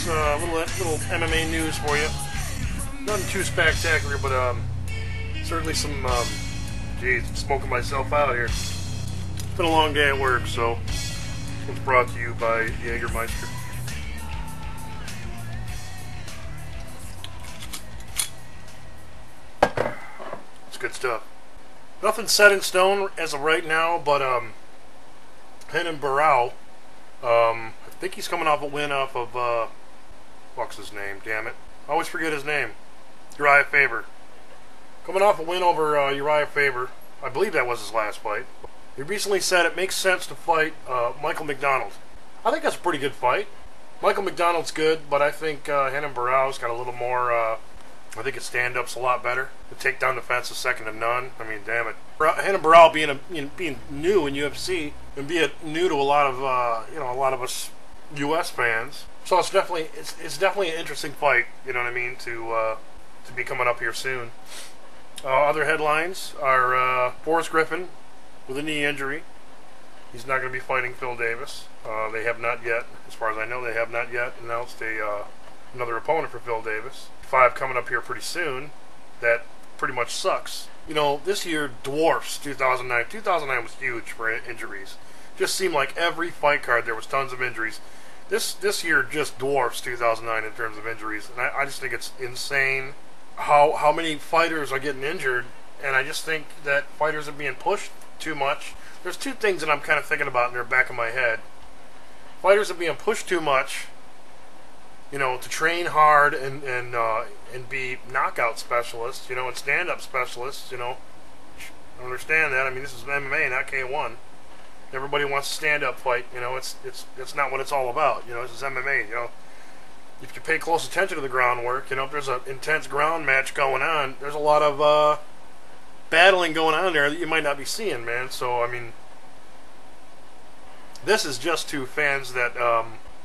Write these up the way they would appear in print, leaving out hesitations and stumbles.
folks. Little MMA news for you. Nothing too spectacular, but certainly some. Geez, I'm smoking myself out here. It's been a long day at work, so this one's brought to you by Jägermeister. It's good stuff. Nothing set in stone as of right now, but Renan Barão, I think he's coming off a win off of what's his name? Damn it, I always forget his name. Uriah Faber. Coming off a win over Uriah Faber. I believe that was his last fight. He recently said it makes sense to fight Michael McDonald. I think that's a pretty good fight. Michael McDonald's good, but I think Renan Barão's got a little more. I think his stand-up's a lot better. The takedown defense is second to none. I mean, damn it. Renan Barão being new in UFC and being new to a lot of a lot of us U.S. fans. So it's definitely an interesting fight. You know what I mean? To be coming up here soon. Other headlines are Forrest Griffin with a knee injury. He's not going to be fighting Phil Davis. They have not yet, as far as I know, they have not yet announced another opponent for Phil Davis. 5 coming up here pretty soon. That pretty much sucks. You know, this year dwarfs 2009. 2009 was huge for injuries. Just seemed like every fight card there was tons of injuries. This year just dwarfs 2009 in terms of injuries, and I just think it's insane how many fighters are getting injured, and I just think that fighters are being pushed too much. There's two things that I'm kind of thinking about in the back of my head. Fighters are being pushed too much, you know, to train hard and be knockout specialists, you know, and stand-up specialists, you know. I understand that. I mean, this is MMA, not K1. Everybody wants a stand-up fight, you know. It's not what it's all about, you know. This is MMA, you know. If you pay close attention to the groundwork, you know, if there's an intense ground match going on, there's a lot of battling going on there that you might not be seeing, man. So, I mean, this is just to fans that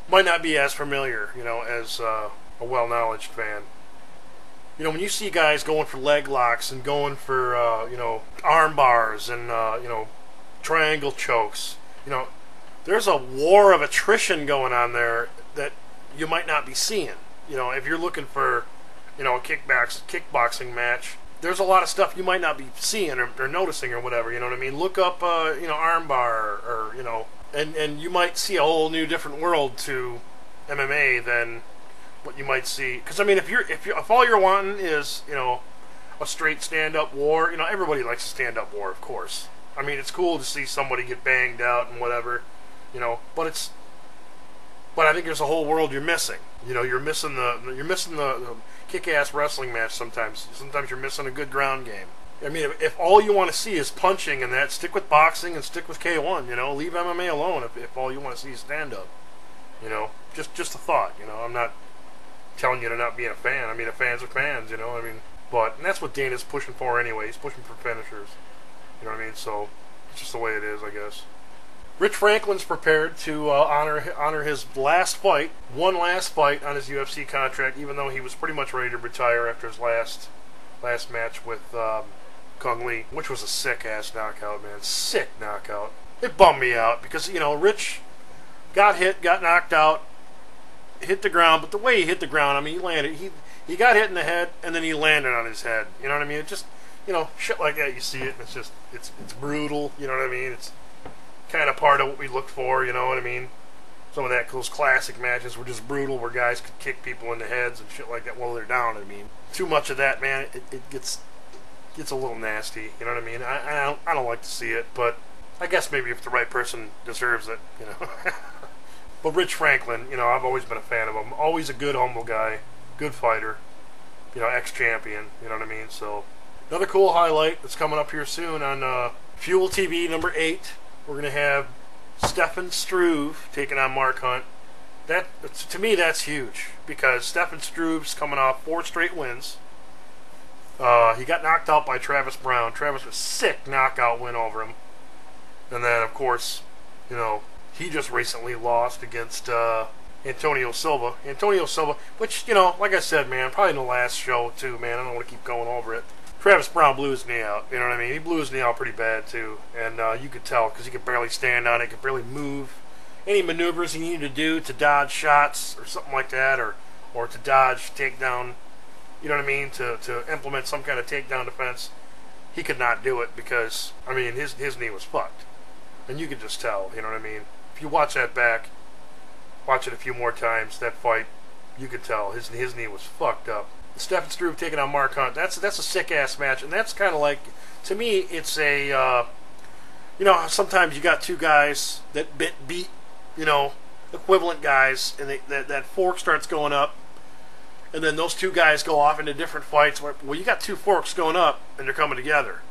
might not be as familiar, you know, as a well-knowledge fan. You know, when you see guys going for leg locks and going for, you know, arm bars and, you know, triangle chokes, you know, there's a war of attrition going on there that you might not be seeing. You know, if you're looking for, you know, a kickboxing match, there's a lot of stuff you might not be seeing or noticing or whatever, you know what I mean? Look up, you know, armbar or, you know, and you might see a whole new different world to MMA than what you might see. Because, I mean, if all you're wanting is, you know, a straight stand-up war, you know, everybody likes a stand-up war, of course. I mean, it's cool to see somebody get banged out and whatever, you know, but I think there's a whole world you're missing. You know, you're missing the kick-ass wrestling match sometimes. Sometimes you're missing a good ground game. I mean, if all you want to see is punching and that, stick with boxing and stick with K1, you know. Leave MMA alone if all you want to see is stand-up. You know, just a thought, you know. I'm not telling you to not be a fan. I mean, fans are fans, you know. I mean, and that's what Dana's pushing for anyway. He's pushing for finishers. You know what I mean? So, it's just the way it is, I guess. Rich Franklin's prepared to honor his last fight, one last fight on his UFC contract, even though he was pretty much ready to retire after his last match with Kung Lee, which was a sick-ass knockout, man. Sick knockout. It bummed me out because, you know, Rich got hit, got knocked out, hit the ground, but the way he hit the ground, I mean, he landed. He got hit in the head, and then he landed on his head. You know what I mean? It just, you know, shit like that, you see it, and it's just, it's brutal, you know what I mean? It's kind of part of what we look for, you know what I mean? Some of those classic matches were just brutal, where guys could kick people in the heads and shit like that while they're down. I mean, too much of that, man, it gets a little nasty. You know what I mean? I don't like to see it, but I guess maybe if the right person deserves it, you know. But Rich Franklin, you know, I've always been a fan of him. Always a good, humble guy, good fighter, you know, ex-champion. You know what I mean? So another cool highlight that's coming up here soon on Fuel TV number 8. We're going to have Stefan Struve taking on Mark Hunt. That, to me, that's huge, because Stefan Struve's coming off 4 straight wins. He got knocked out by Travis Brown. Travis was a sick knockout win over him. And then, of course, you know, he just recently lost against Antonio Silva. Antonio Silva, which, you know, like I said, man, probably in the last show, too, man. I don't want to keep going over it. Travis Brown blew his knee out, you know what I mean? He blew his knee out pretty bad, too. And you could tell, because he could barely stand on it, could barely move. any maneuvers he needed to do to dodge shots or something like that, or to dodge takedown, you know what I mean, to implement some kind of takedown defense, he could not do it because, I mean, his knee was fucked. And you could just tell, you know what I mean? If you watch that back, watch it a few more times, that fight, you could tell his knee was fucked up. Stephen Struve taking on Mark Hunt, that's a sick-ass match, and that's kind of like, to me, it's a, you know, sometimes you got two guys that beat, you know, equivalent guys, and that fork starts going up, and then those two guys go off into different fights. Well, you got two forks going up, and they're coming together.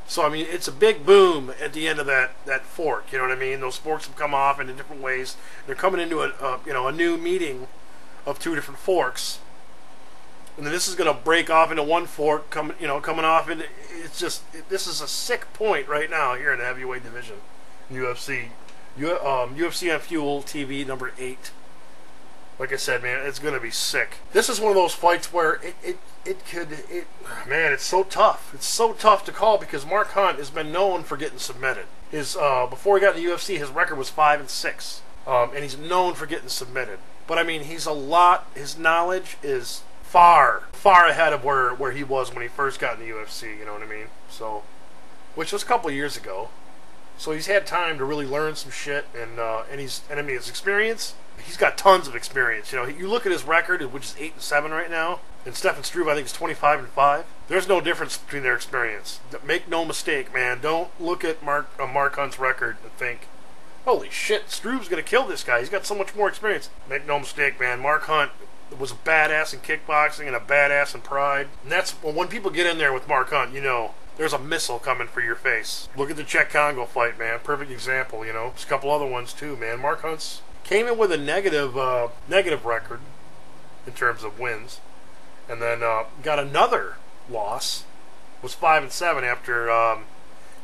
So, I mean, it's a big boom at the end of that fork, you know what I mean? Those forks have come off in different ways. They're coming into a new meeting of two different forks. And then this is going to break off into one fork, coming off, and it's just, this is a sick point right now here in the heavyweight division, UFC. UFC on Fuel TV number 8. Like I said, man, it's going to be sick. This is one of those fights where man, it's so tough. It's so tough to call because Mark Hunt has been known for getting submitted. Before he got in the UFC, his record was 5-6, and he's known for getting submitted. But I mean, his knowledge is far ahead of where he was when he first got in the UFC. You know what I mean? So, which was a couple of years ago. So he's had time to really learn some shit, and I mean, his experience. He's got tons of experience. You know, you look at his record, which is 8-7 right now, and Stephen Struve, I think, is 25-5. There's no difference between their experience. Make no mistake, man. Don't look at Mark Hunt's record and think, holy shit, Struve's going to kill this guy. He's got so much more experience. Make no mistake, man. Mark Hunt was a badass in kickboxing and a badass in pride. And that's when people get in there with Mark Hunt, you know, there's a missile coming for your face. Look at the Czech Congo fight, man. Perfect example, you know. There's a couple other ones, too, man. Mark Hunt's came in with a negative record in terms of wins, and then got another loss. Was 5-7 after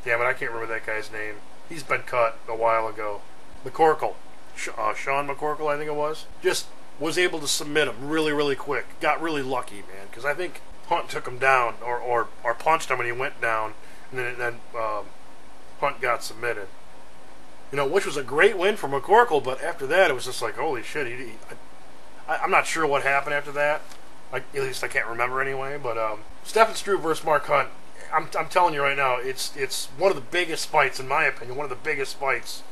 damn it, I can't remember that guy's name. He's been cut a while ago. McCorkle, Sean McCorkle, I think it was. Just was able to submit him really quick. Got really lucky, man, because I think Hunt took him down or punched him and he went down, and then Hunt got submitted. You know, which was a great win for McCorkle, but after that, it was just like, holy shit. I'm not sure what happened after that. At least I can't remember anyway. But Stephen Struve versus Mark Hunt, I'm telling you right now, it's one of the biggest fights, in my opinion, one of the biggest fights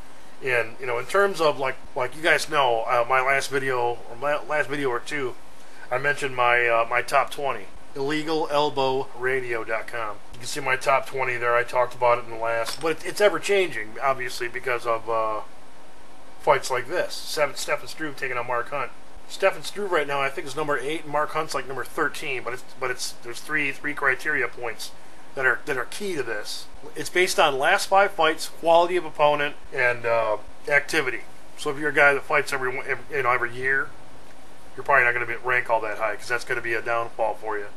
in terms of like you guys know, my last video or two, I mentioned my top 20. IllegaleElbowRadio.com. You can see my top 20 there. I talked about it in the last, but it's ever changing, obviously, because of fights like this. Stephen Struve taking on Mark Hunt. Stephen Struve right now, I think, is number 8, and Mark Hunt's like number 13. But there's three criteria points that are key to this. It's based on last 5 fights, quality of opponent, and activity. So if you're a guy that fights every year, you're probably not going to rank all that high because that's going to be a downfall for you.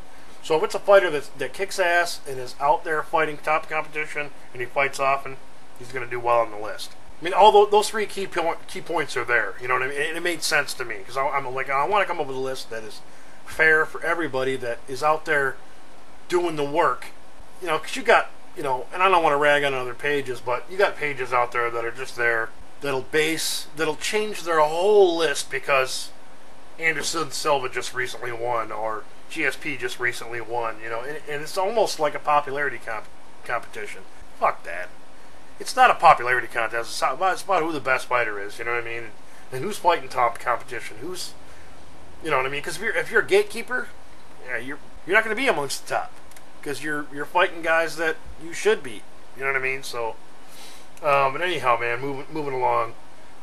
So if it's a fighter that kicks ass and is out there fighting top competition and he fights often, he's going to do well on the list. I mean, all those 3 key points are there. You know what I mean? It made sense to me because I want to come up with a list that is fair for everybody that is out there doing the work. You know, because you got, and I don't want to rag on other pages, but you got pages out there that are just there that'll change their whole list because Anderson Silva just recently won, or GSP just recently won, and it's almost like a popularity competition. Fuck that. It's not a popularity contest. It's about who the best fighter is, you know what I mean? And who's fighting top competition. Who's, you know what I mean? Because if you're a gatekeeper, yeah, you're not going to be amongst the top because you're fighting guys that you should beat. You know what I mean? So, but anyhow, man, moving along.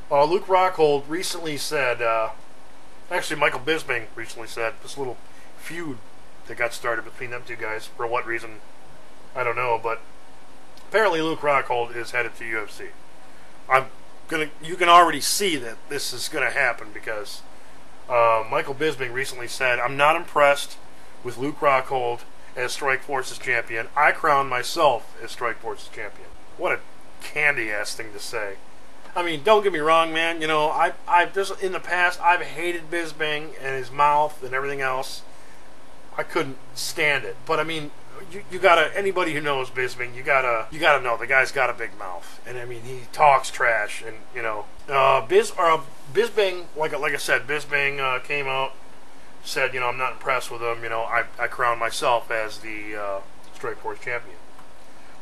Luke Rockhold recently said. Actually, Michael Bisping recently said this little feud that got started between them two guys. For what reason, I don't know, but apparently Luke Rockhold is headed to UFC. You can already see that this is gonna happen because Michael Bisping recently said, "I'm not impressed with Luke Rockhold as Strikeforce's champion. I crown myself as Strikeforce's champion." What a candy-ass thing to say. I mean, don't get me wrong, man. I've just in the past I've hated Bisping and his mouth and everything else. I couldn't stand it. But I mean, you gotta, anybody who knows Bisping, you gotta know the guy's got a big mouth, and I mean he talks trash, and you know, Bisping, like I said, Bisping came out, said, you know, I'm not impressed with him. You know, I crowned myself as the Strikeforce champion.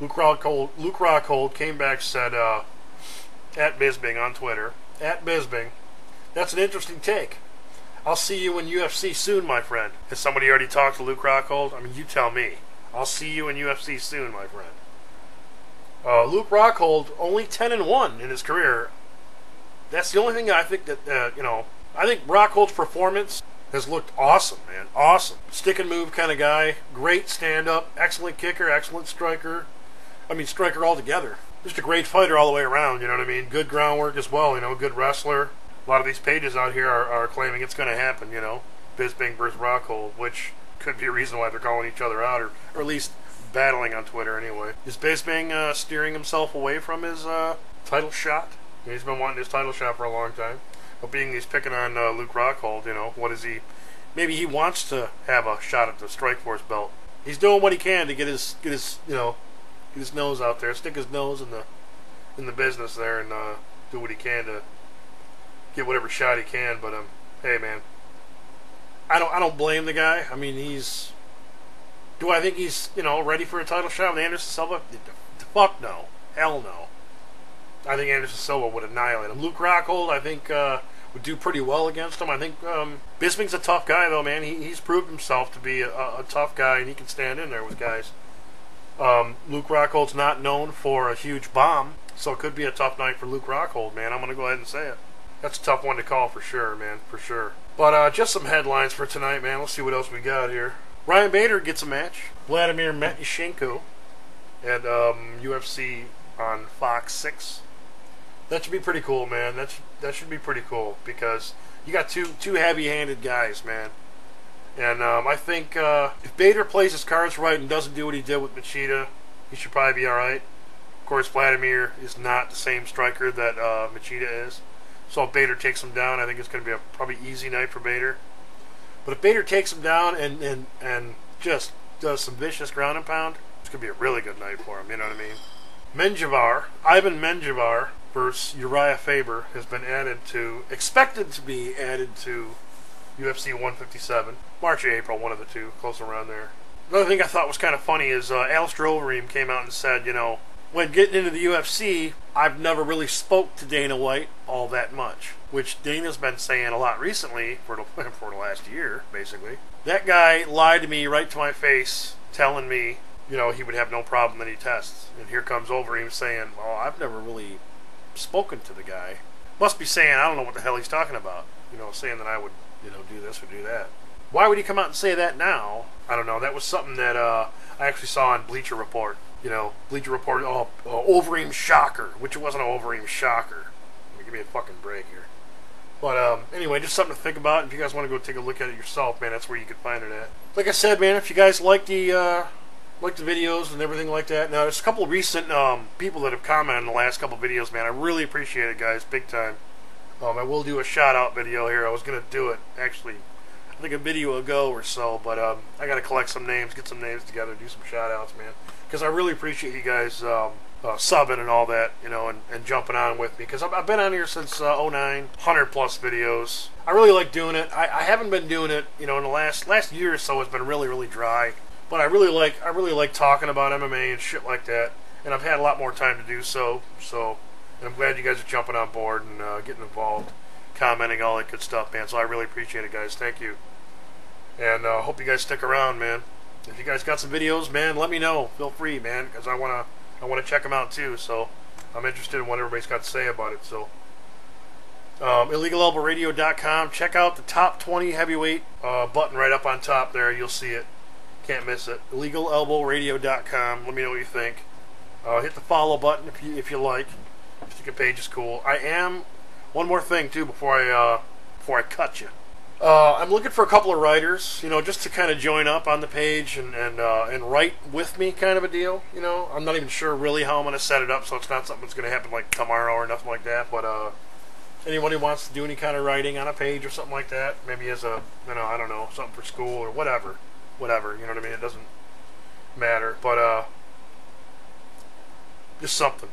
Luke Rockhold came back, said at Bisping on Twitter, at Bisping, that's an interesting take. I'll see you in UFC soon, my friend. Has somebody already talked to Luke Rockhold? I mean, you tell me. I'll see you in UFC soon, my friend. Luke Rockhold, only 10-1 in his career. That's the only thing I think that, you know, I think Rockhold's performance has looked awesome, man. Awesome. Stick and move kind of guy. Great stand-up. Excellent kicker. Excellent striker. I mean, striker altogether. Just a great fighter all the way around, you know what I mean? Good groundwork as well, you know, good wrestler. A lot of these pages out here are claiming it's going to happen, you know, Bisping versus Rockhold, which could be a reason why they're calling each other out, or at least battling on Twitter anyway. Is Bisping steering himself away from his title shot? He's been wanting his title shot for a long time. But being he's picking on Luke Rockhold, you know, what is he? Maybe he wants to have a shot at the Strikeforce belt. He's doing what he can to get his you know, get his nose out there, stick his nose in the business there, and do what he can to get whatever shot he can. But hey man, I don't blame the guy. I mean, do I think he's, you know, ready for a title shot with Anderson Silva? Fuck no, hell no. I think Anderson Silva would annihilate him. Luke Rockhold, I think, would do pretty well against him. I think Bisping's a tough guy though, man. He's proved himself to be a tough guy, and he can stand in there with guys. Luke Rockhold's not known for a huge bomb, so it could be a tough night for Luke Rockhold, man. I'm going to go ahead and say it. That's a tough one to call for sure, man, for sure. But just some headlines for tonight, man. Let's see what else we got here. Ryan Bader gets a match. Vladimir Matyushenko at UFC on Fox 6. That should be pretty cool, man. That should be pretty cool, because you got two heavy-handed guys, man. And I think if Bader plays his cards right and doesn't do what he did with Machida, he should probably be all right. Of course, Vladimir is not the same striker that Machida is. So if Bader takes him down, I think it's going to be a probably easy night for Bader. But if Bader takes him down and just does some vicious ground and pound, it's going to be a really good night for him, you know what I mean? Ivan Menjivar versus Uriah Faber has been expected to be added to UFC 157. March or April, one of the two, close around there. Another thing I thought was kind of funny is Alistair Overeem came out and said, you know, when getting into the UFC, I've never really spoke to Dana White all that much, which Dana's been saying a lot recently for the last year, basically. That guy lied to me right to my face, telling me, you know, he would have no problem that he tests. And here comes Overeem saying, well, I've never really spoken to the guy. Must be saying, I don't know what the hell he's talking about. You know, saying that I would, you know, do this or do that. Why would he come out and say that now? I don't know. That was something that I actually saw on Bleacher Report. You know, Bleacher Report, Overeem shocker, which it wasn't an Overeem shocker. Give me a fucking break here. But anyway, just something to think about. If you guys want to go take a look at it yourself, man, that's where you can find it at. Like I said, man, if you guys like the videos and everything like that. Now, there's a couple of recent people that have commented in the last couple of videos, man. I really appreciate it, guys, big time. I will do a shout-out video here. I was going to do it, actually, I think a video ago or so, but I got to collect some names, get some names together, do some shout-outs, man. Because I really appreciate you guys subbing and all that, you know, and jumping on with me. Because I've been on here since 09, 100-plus videos. I really like doing it. I haven't been doing it, you know, in the last year or so. It's been really, really dry. But I really like talking about MMA and shit like that. And I've had a lot more time to do so. And I'm glad you guys are jumping on board and getting involved, commenting, all that good stuff, man. So I really appreciate it, guys. Thank you. And hope you guys stick around, man. If you guys got some videos, man, let me know. Feel free, man, because I wanna check them out too. So I'm interested in what everybody's got to say about it. So illegalelbowradio.com. Check out the top 20 heavyweight button right up on top there. You'll see it. Can't miss it. illegalelbowradio.com. Let me know what you think. Hit the follow button if you like. If you think the page is cool. One more thing too before I cut you. I'm looking for a couple of writers, you know, just to kind of join up on the page and write with me, kind of a deal. You know, I'm not even sure really how I'm going to set it up, so it's not something that's going to happen like tomorrow or nothing like that. But anyone who wants to do any kind of writing on a page or something like that, maybe as a, you know, I don't know, something for school or whatever. You know what I mean? It matter, but just something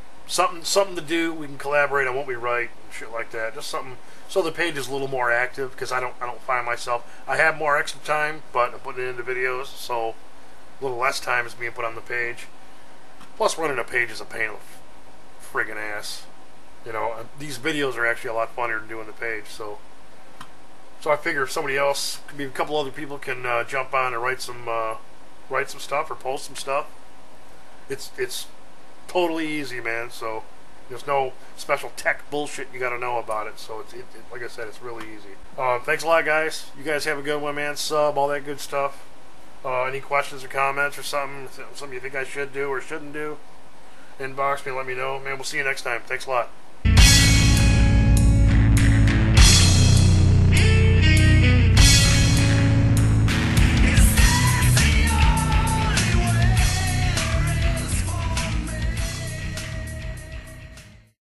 to do. We can collaborate on what we write and shit like that. Just something so the page is a little more active, because I don't find myself. I have more extra time, but I'm putting it into videos, so a little less time is being put on the page. Plus, running a page is a pain in the friggin' ass. You know, these videos are actually a lot funnier than doing the page. So I figure if somebody else, maybe a couple other people, can jump on and write some stuff or post some stuff. It's totally easy, man. So there's no special tech bullshit you got to know about it. So it's like I said, it's really easy. Thanks a lot, guys. You guys have a good one, man. Sub, all that good stuff. Any questions or comments or something you think I should do or shouldn't do, inbox me and let me know. Man, we'll see you next time. Thanks a lot.